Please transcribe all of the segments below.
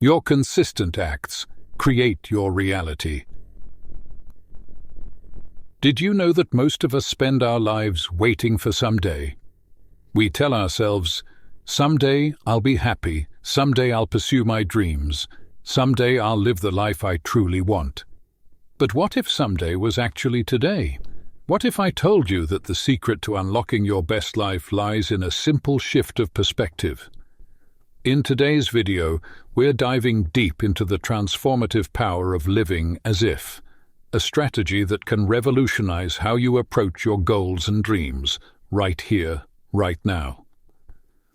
Your consistent acts create your reality. Did you know that most of us spend our lives waiting for someday? We tell ourselves, someday I'll be happy, someday I'll pursue my dreams, someday I'll live the life I truly want. But what if someday was actually today? What if I told you that the secret to unlocking your best life lies in a simple shift of perspective? In today's video, we're diving deep into the transformative power of living as if, a strategy that can revolutionize how you approach your goals and dreams, right here, right now.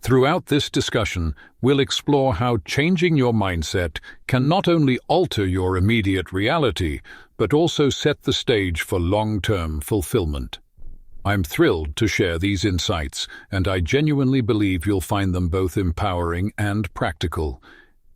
Throughout this discussion, we'll explore how changing your mindset can not only alter your immediate reality, but also set the stage for long-term fulfillment. I'm thrilled to share these insights, and I genuinely believe you'll find them both empowering and practical.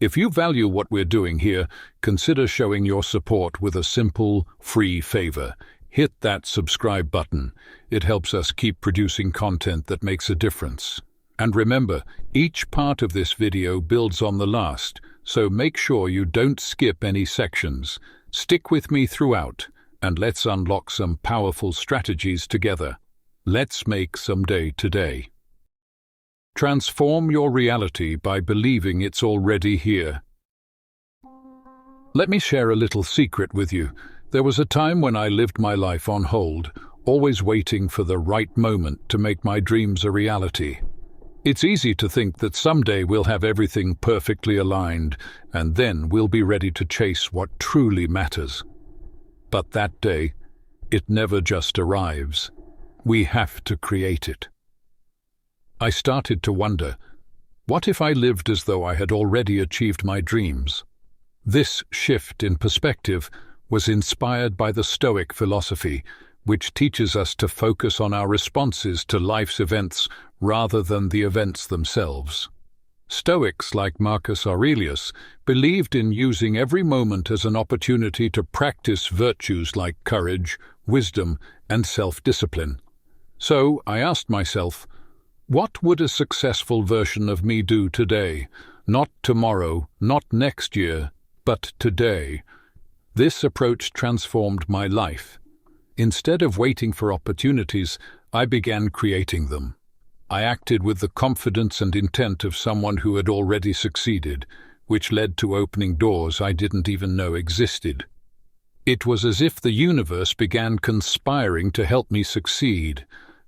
If you value what we're doing here, consider showing your support with a simple, free favor. Hit that subscribe button. It helps us keep producing content that makes a difference. And remember, each part of this video builds on the last, so make sure you don't skip any sections. Stick with me throughout, and let's unlock some powerful strategies together. Let's make some day today. Transform your reality by believing it's already here. Let me share a little secret with you. There was a time when I lived my life on hold, always waiting for the right moment to make my dreams a reality. It's easy to think that someday we'll have everything perfectly aligned, and then we'll be ready to chase what truly matters. But that day, it never just arrives. We have to create it. I started to wonder, what if I lived as though I had already achieved my dreams? This shift in perspective was inspired by the Stoic philosophy, which teaches us to focus on our responses to life's events rather than the events themselves. Stoics like Marcus Aurelius believed in using every moment as an opportunity to practice virtues like courage, wisdom, and self-discipline. So I asked myself, what would a successful version of me do today? Not tomorrow, not next year, but today. This approach transformed my life. Instead of waiting for opportunities, I began creating them. I acted with the confidence and intent of someone who had already succeeded, which led to opening doors I didn't even know existed. It was as if the universe began conspiring to help me succeed,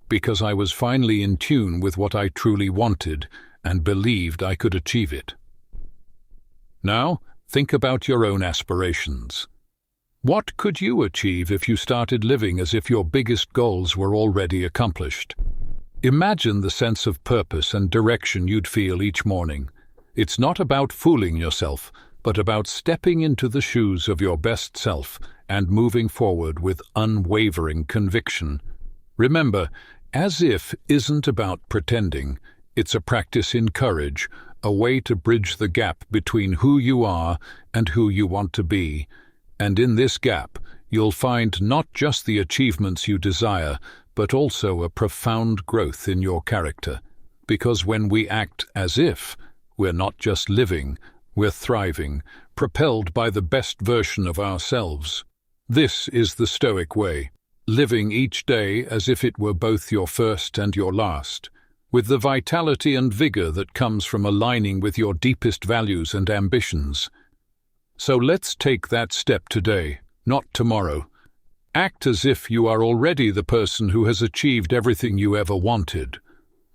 because I was finally in tune with what I truly wanted and believed I could achieve it. Now, think about your own aspirations. What could you achieve if you started living as if your biggest goals were already accomplished? Imagine the sense of purpose and direction you'd feel each morning. It's not about fooling yourself, but about stepping into the shoes of your best self and moving forward with unwavering conviction. Remember, as if isn't about pretending. It's a practice in courage, a way to bridge the gap between who you are and who you want to be. And in this gap, you'll find not just the achievements you desire, but also a profound growth in your character. Because when we act as if, we're not just living, we're thriving, propelled by the best version of ourselves. This is the Stoic way, living each day as if it were both your first and your last, with the vitality and vigor that comes from aligning with your deepest values and ambitions. So let's take that step today, not tomorrow. Act as if you are already the person who has achieved everything you ever wanted.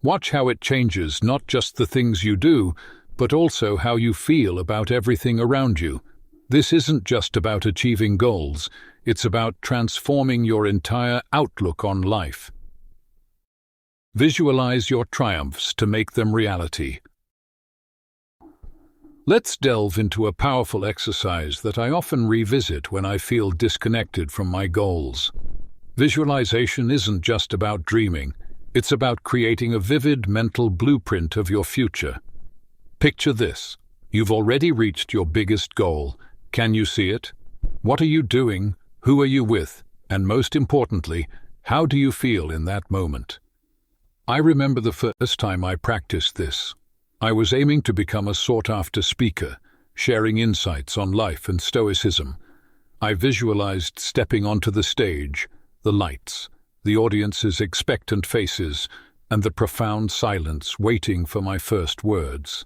Watch how it changes not just the things you do, but also how you feel about everything around you. This isn't just about achieving goals, it's about transforming your entire outlook on life. Visualize your triumphs to make them reality. Let's delve into a powerful exercise that I often revisit when I feel disconnected from my goals. Visualization isn't just about dreaming, it's about creating a vivid mental blueprint of your future. Picture this. You've already reached your biggest goal. Can you see it? What are you doing? Who are you with? And most importantly, how do you feel in that moment? I remember the first time I practiced this. I was aiming to become a sought-after speaker, sharing insights on life and stoicism. I visualized stepping onto the stage, the lights, the audience's expectant faces, and the profound silence waiting for my first words.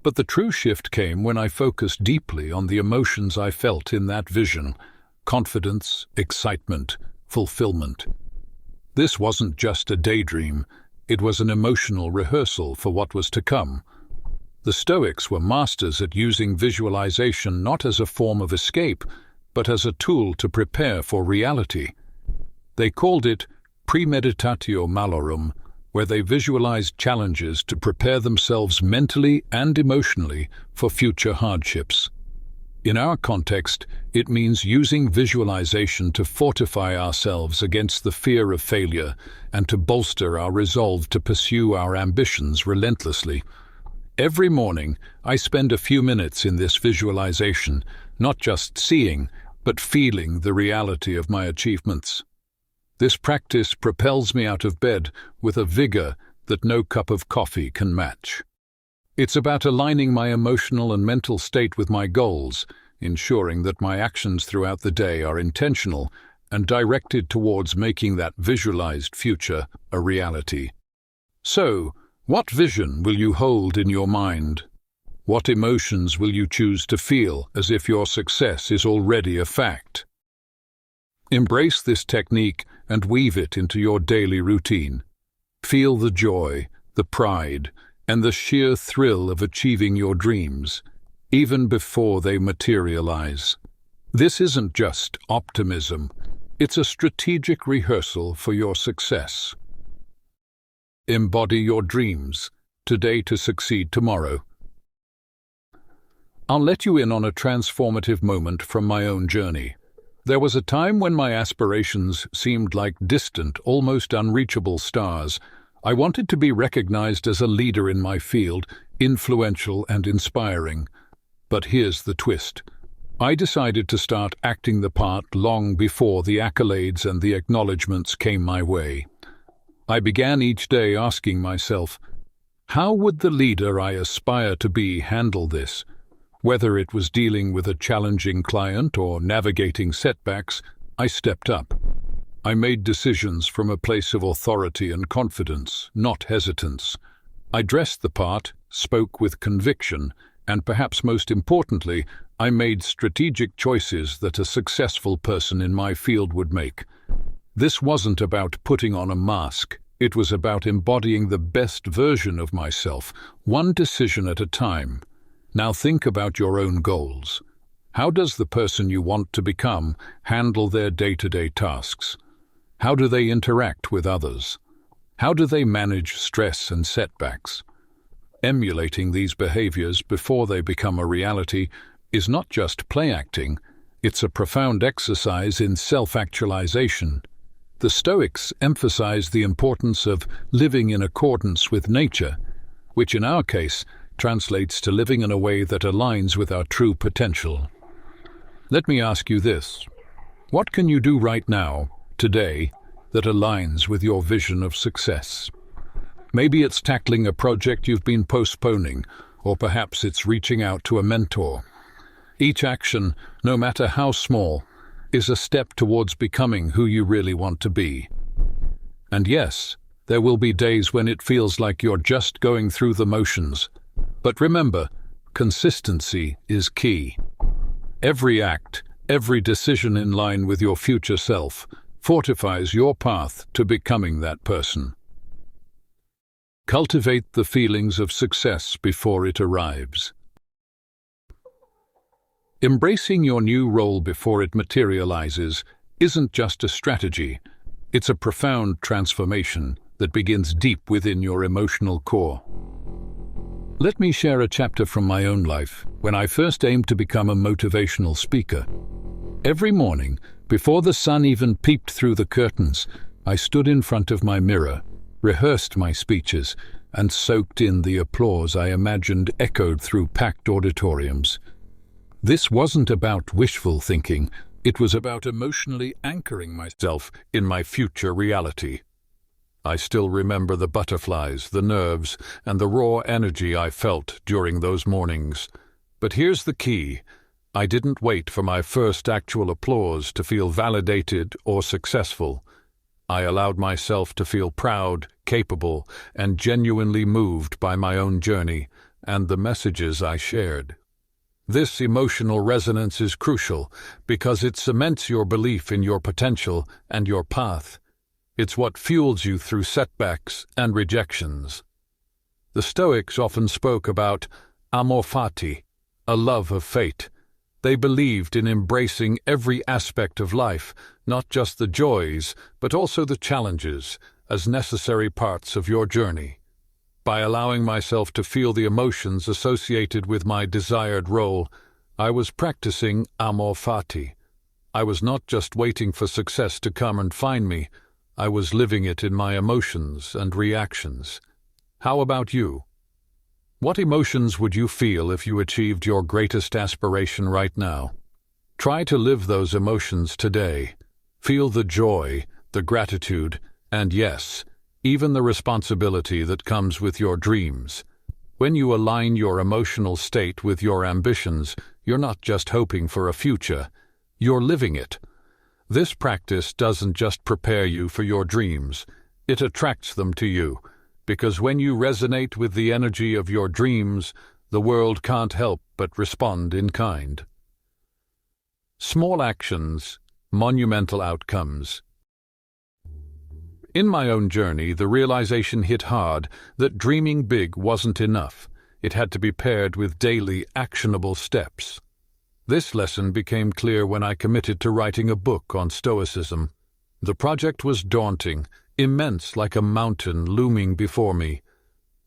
But the true shift came when I focused deeply on the emotions I felt in that vision: confidence, excitement, fulfillment. This wasn't just a daydream, it was an emotional rehearsal for what was to come. The Stoics were masters at using visualization not as a form of escape, but as a tool to prepare for reality. They called it premeditatio malorum, where they visualized challenges to prepare themselves mentally and emotionally for future hardships. In our context, it means using visualization to fortify ourselves against the fear of failure and to bolster our resolve to pursue our ambitions relentlessly. Every morning, I spend a few minutes in this visualization, not just seeing, but feeling the reality of my achievements. This practice propels me out of bed with a vigor that no cup of coffee can match. It's about aligning my emotional and mental state with my goals, ensuring that my actions throughout the day are intentional and directed towards making that visualized future a reality. So, what vision will you hold in your mind? What emotions will you choose to feel as if your success is already a fact? Embrace this technique and weave it into your daily routine. Feel the joy, the pride, and the sheer thrill of achieving your dreams, even before they materialize. This isn't just optimism, it's a strategic rehearsal for your success. Embody your dreams, today to succeed tomorrow. I'll let you in on a transformative moment from my own journey. There was a time when my aspirations seemed like distant, almost unreachable stars. I wanted to be recognized as a leader in my field, influential and inspiring. But here's the twist. I decided to start acting the part long before the accolades and the acknowledgements came my way. I began each day asking myself, how would the leader I aspire to be handle this? Whether it was dealing with a challenging client or navigating setbacks, I stepped up. I made decisions from a place of authority and confidence, not hesitance. I dressed the part, spoke with conviction, and perhaps most importantly, I made strategic choices that a successful person in my field would make. This wasn't about putting on a mask. It was about embodying the best version of myself, one decision at a time. Now think about your own goals. How does the person you want to become handle their day-to-day tasks? How do they interact with others? How do they manage stress and setbacks? Emulating these behaviors before they become a reality is not just play acting, it's a profound exercise in self-actualization. The Stoics emphasize the importance of living in accordance with nature, which in our case translates to living in a way that aligns with our true potential. Let me ask you this. What can you do right now, today, that aligns with your vision of success? Maybe it's tackling a project you've been postponing, or perhaps it's reaching out to a mentor. Each action, no matter how small, is a step towards becoming who you really want to be. And yes, there will be days when it feels like you're just going through the motions. But remember, consistency is key. Every act, every decision in line with your future self fortifies your path to becoming that person. Cultivate the feelings of success before it arrives. Embracing your new role before it materializes isn't just a strategy, it's a profound transformation that begins deep within your emotional core. Let me share a chapter from my own life when I first aimed to become a motivational speaker. Every morning, before the sun even peeped through the curtains, I stood in front of my mirror, rehearsed my speeches, and soaked in the applause I imagined echoed through packed auditoriums. This wasn't about wishful thinking, it was about emotionally anchoring myself in my future reality. I still remember the butterflies, the nerves, and the raw energy I felt during those mornings. But here's the key. I didn't wait for my first actual applause to feel validated or successful. I allowed myself to feel proud, capable, and genuinely moved by my own journey and the messages I shared. This emotional resonance is crucial because it cements your belief in your potential and your path. It's what fuels you through setbacks and rejections. The Stoics often spoke about amor fati, a love of fate. They believed in embracing every aspect of life, not just the joys, but also the challenges, as necessary parts of your journey. By allowing myself to feel the emotions associated with my desired role, I was practicing amor fati. I was not just waiting for success to come and find me, I was living it in my emotions and reactions. How about you? What emotions would you feel if you achieved your greatest aspiration right now? Try to live those emotions today. Feel the joy, the gratitude, and yes, even the responsibility that comes with your dreams. When you align your emotional state with your ambitions, you're not just hoping for a future, you're living it. This practice doesn't just prepare you for your dreams, it attracts them to you, because when you resonate with the energy of your dreams, the world can't help but respond in kind. Small actions, monumental outcomes. In my own journey, the realization hit hard that dreaming big wasn't enough. It had to be paired with daily, actionable steps. This lesson became clear when I committed to writing a book on Stoicism. The project was daunting, immense like a mountain looming before me.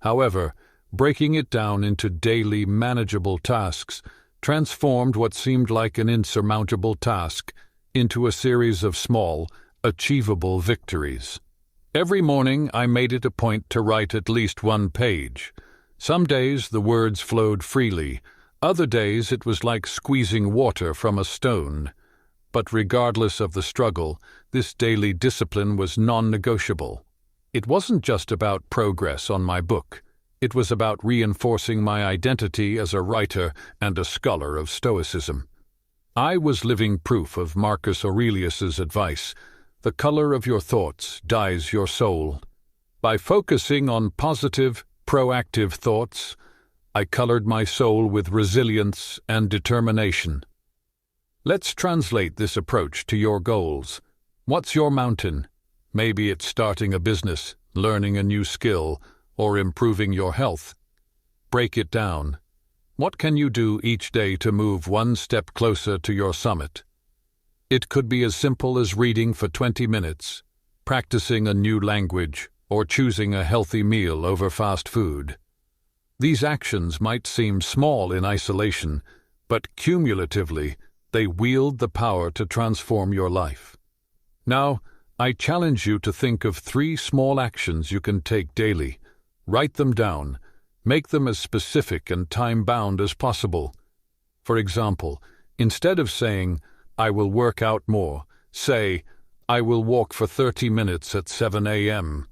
However, breaking it down into daily, manageable tasks transformed what seemed like an insurmountable task into a series of small, achievable victories. Every morning I made it a point to write at least one page. Some days the words flowed freely, other days it was like squeezing water from a stone. But regardless of the struggle, this daily discipline was non-negotiable. It wasn't just about progress on my book. It was about reinforcing my identity as a writer and a scholar of Stoicism. I was living proof of Marcus Aurelius's advice: the color of your thoughts dyes your soul. By focusing on positive, proactive thoughts, I colored my soul with resilience and determination. Let's translate this approach to your goals. What's your mountain? Maybe it's starting a business, learning a new skill, or improving your health. Break it down. What can you do each day to move one step closer to your summit? It could be as simple as reading for 20 minutes, practicing a new language, or choosing a healthy meal over fast food. These actions might seem small in isolation, but cumulatively, they wield the power to transform your life. Now, I challenge you to think of 3 small actions you can take daily. Write them down. Make them as specific and time-bound as possible. For example, instead of saying, "I will work out more," say, "I will walk for 30 minutes at 7 a.m."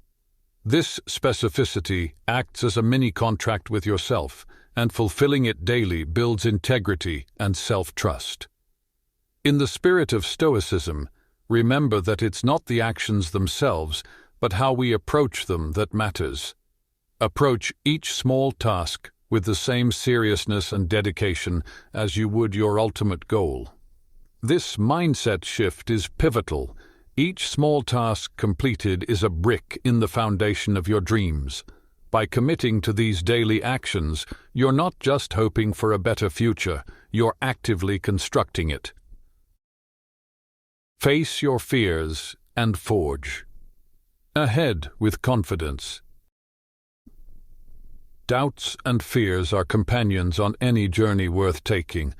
This specificity acts as a mini-contract with yourself, and fulfilling it daily builds integrity and self-trust. In the spirit of Stoicism, remember that it's not the actions themselves, but how we approach them that matters. Approach each small task with the same seriousness and dedication as you would your ultimate goal. This mindset shift is pivotal. Each small task completed is a brick in the foundation of your dreams. By committing to these daily actions, you're not just hoping for a better future, you're actively constructing it. Face your fears and forge ahead with confidence. Doubts and fears are companions on any journey worth taking.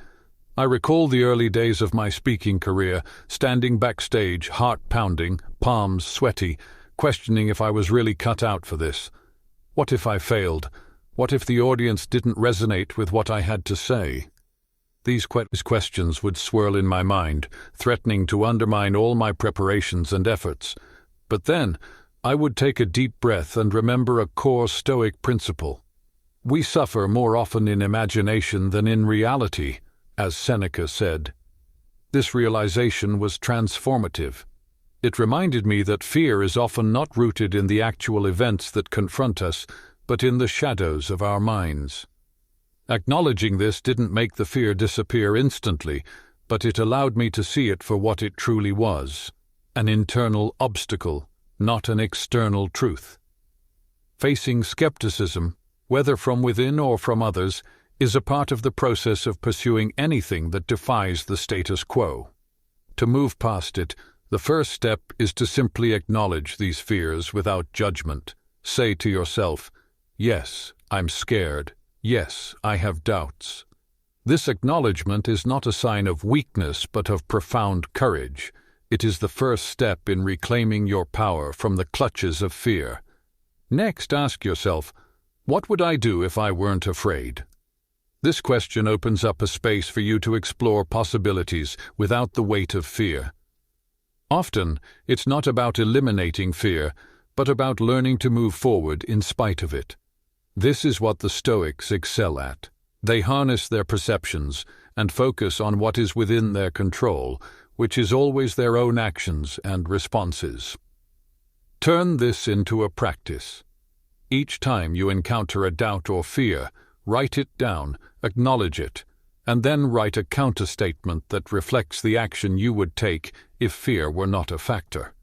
I recall the early days of my speaking career, standing backstage, heart pounding, palms sweaty, questioning if I was really cut out for this. What if I failed? What if the audience didn't resonate with what I had to say? These questions would swirl in my mind, threatening to undermine all my preparations and efforts. But then, I would take a deep breath and remember a core Stoic principle. We suffer more often in imagination than in reality, as Seneca said. This realization was transformative. It reminded me that fear is often not rooted in the actual events that confront us, but in the shadows of our minds. Acknowledging this didn't make the fear disappear instantly, but it allowed me to see it for what it truly was: an internal obstacle, not an external truth. Facing skepticism, whether from within or from others, is a part of the process of pursuing anything that defies the status quo. To move past it, the first step is to simply acknowledge these fears without judgment. Say to yourself, "Yes, I'm scared. Yes, I have doubts." This acknowledgement is not a sign of weakness but of profound courage. It is the first step in reclaiming your power from the clutches of fear. Next, ask yourself, what would I do if I weren't afraid? This question opens up a space for you to explore possibilities without the weight of fear. Often, it's not about eliminating fear, but about learning to move forward in spite of it. This is what the Stoics excel at. They harness their perceptions and focus on what is within their control, which is always their own actions and responses. Turn this into a practice. Each time you encounter a doubt or fear, write it down, acknowledge it, and then write a counterstatement that reflects the action you would take if fear were not a factor.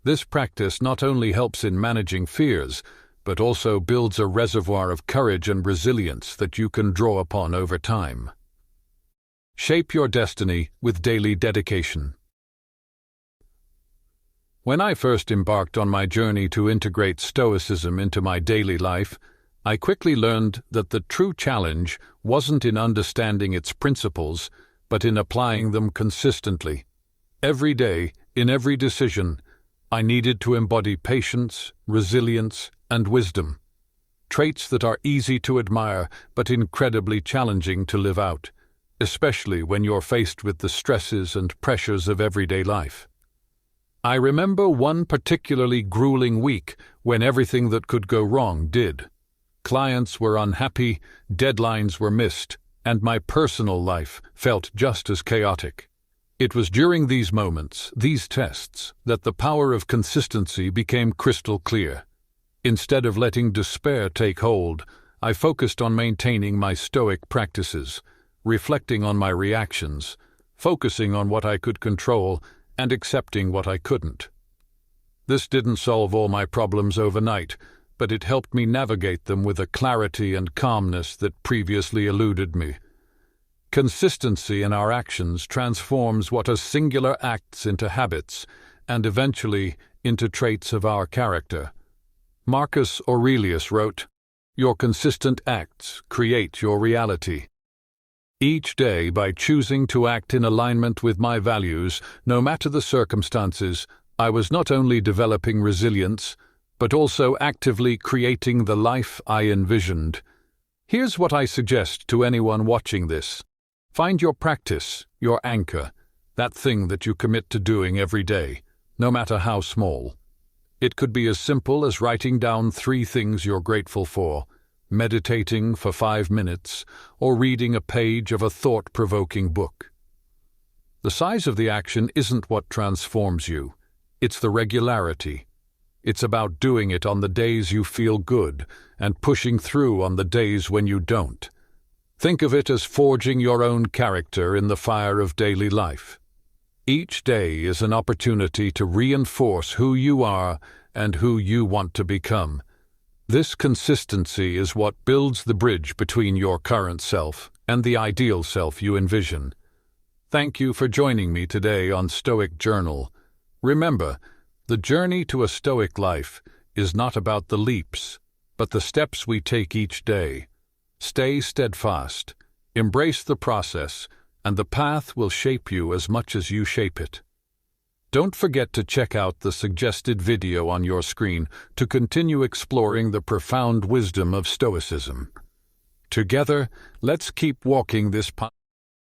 This practice not only helps in managing fears, but also builds a reservoir of courage and resilience that you can draw upon over time. Shape your destiny with daily dedication. When I first embarked on my journey to integrate Stoicism into my daily life, I quickly learned that the true challenge wasn't in understanding its principles, but in applying them consistently. Every day, in every decision, I needed to embody patience, resilience, and wisdom, traits that are easy to admire but incredibly challenging to live out, especially when you're faced with the stresses and pressures of everyday life. I remember one particularly grueling week when everything that could go wrong did. Clients were unhappy, deadlines were missed, and my personal life felt just as chaotic. It was during these moments, these tests, that the power of consistency became crystal clear. Instead of letting despair take hold, I focused on maintaining my Stoic practices, reflecting on my reactions, focusing on what I could control, and accepting what I couldn't. This didn't solve all my problems overnight, but it helped me navigate them with a clarity and calmness that previously eluded me. Consistency in our actions transforms what are singular acts into habits, and eventually into traits of our character. Marcus Aurelius wrote, "Your consistent acts create your reality." Each day, by choosing to act in alignment with my values, no matter the circumstances, I was not only developing resilience, but also actively creating the life I envisioned. Here's what I suggest to anyone watching this. Find your practice, your anchor, that thing that you commit to doing every day, no matter how small. It could be as simple as writing down 3 things you're grateful for, meditating for 5 minutes, or reading a page of a thought-provoking book. The size of the action isn't what transforms you. It's the regularity. It's about doing it on the days you feel good and pushing through on the days when you don't. Think of it as forging your own character in the fire of daily life. Each day is an opportunity to reinforce who you are and who you want to become. This consistency is what builds the bridge between your current self and the ideal self you envision. Thank you for joining me today on Stoic Journal. Remember, the journey to a Stoic life is not about the leaps, but the steps we take each day. Stay steadfast, embrace the process, and the path will shape you as much as you shape it. Don't forget to check out the suggested video on your screen to continue exploring the profound wisdom of Stoicism. Together, let's keep walking this path.